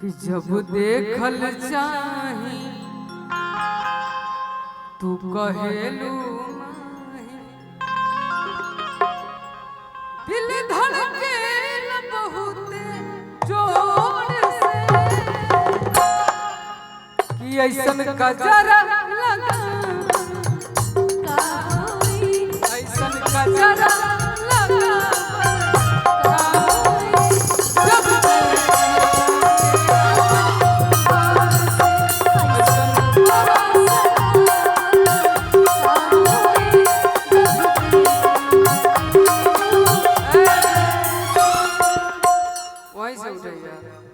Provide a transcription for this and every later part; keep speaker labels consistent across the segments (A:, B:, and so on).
A: कि जब देखल चाही तू कहेलू माही, दिल धड़के बहुते जोर से कि ऐसन कजरा लगा, ऐसन कजरा लगा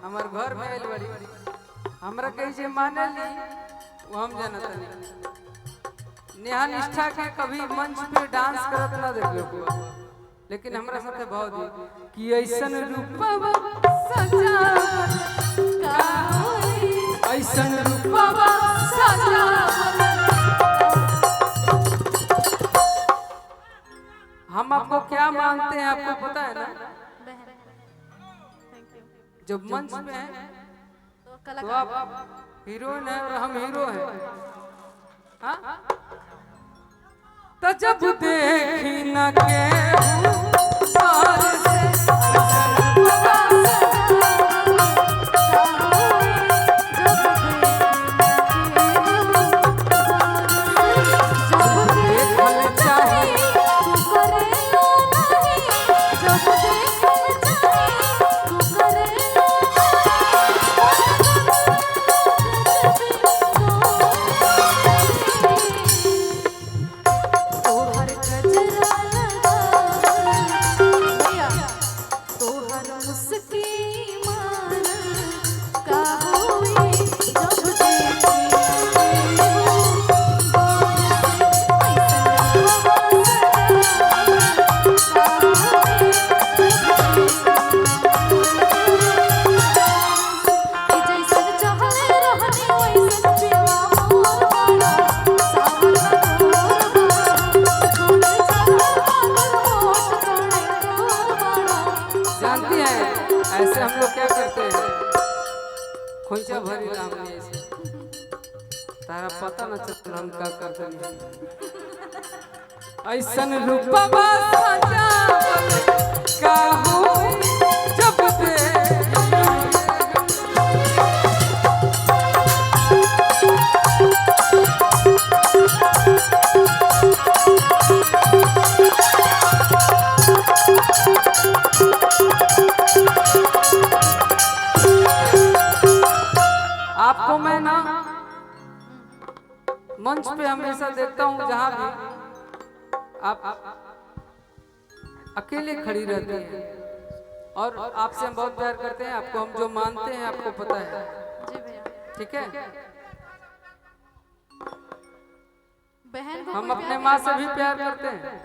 A: हमार घर में आइल बड़ी हमरा कहीं माने ली वो हम जानत नहीं। नेहा निष्ठा के कभी मंच पे डांस करत ना देखलो, लेकिन हमरा साथे भाव दी कि ऐसन रूपवा सजा का होई, ऐसन रूपवा सजा। हम आपको क्या मानते हैं आपको पता है ना? जब मंच में है तो आप हीरोइन है और हम हीरो हैं, हाँ? तो जब देखी न के पार से ऐसे हम लोग क्या करते हैं, खोइचा भरी रामने ऐसे तारा पता न चल हम क्या करते हैं। ऐसन रूपवा सजा का होई जब आपको मैं ना मंच पे हमेशा देखता हूँ जहाँ भी आप अकेले खड़ी रहती हैं और आपसे हम बहुत प्यार करते हैं। आपको हम जो मानते हैं आपको पता है, ठीक है? हम अपने माँ से भी प्यार करते हैं,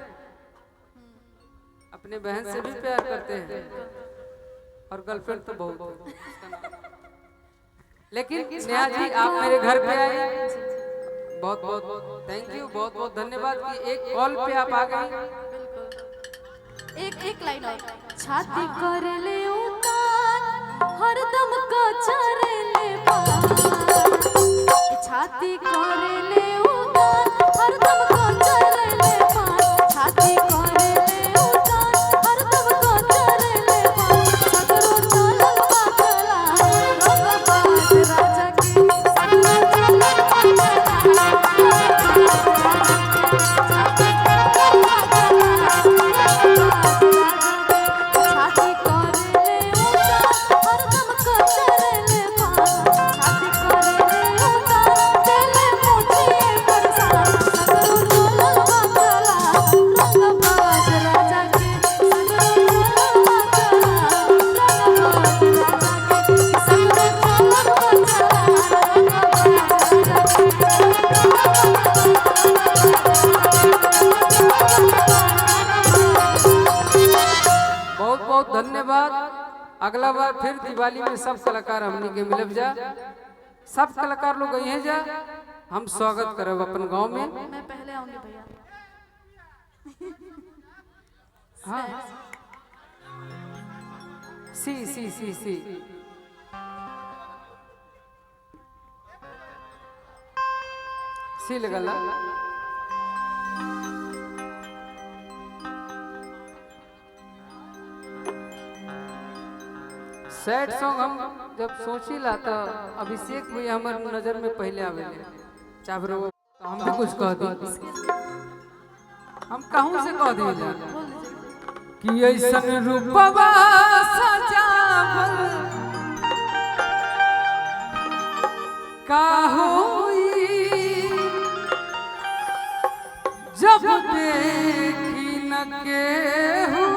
A: अपने बहन से भी प्यार करते हैं और गर्लफ्रेंड तो बहुत। लेकिन नेहा जी आप मेरे घर पे आए, बहुत बहुत थैंक यू, बहुत बहुत धन्यवाद कि एक कॉल पे आप आ गए।
B: एक लाइन और छाती कर ले उतार हरदम का चरे ले पार, छाती कर ले उतार हरदम का चरे ले पार, छाती कर ले उतार हरदम का चरे ले पार, सगरो चलल बाचला रंगबाज राजा की, सगरो चलल बाचला
A: धन्यवाद। अगला बार फिर दिवाली में सब कलाकार हमनी के मिलब जा, सब कलाकार लोग यहीं जा, हम स्वागत करब अपन गांव में।
B: मैं पहले आऊंगी भैया।
A: हाँ सी सी सी सी छिल गला सैड सॉन्ग हम जब सोचिला तो अभिषेक भी हमार नजर में पहले आवेले चाबरो तो हम भी कुछ कह दी हम कहूं से कह दिला कि ऐसन रूपवा सजावल का होई जब देखी न केहू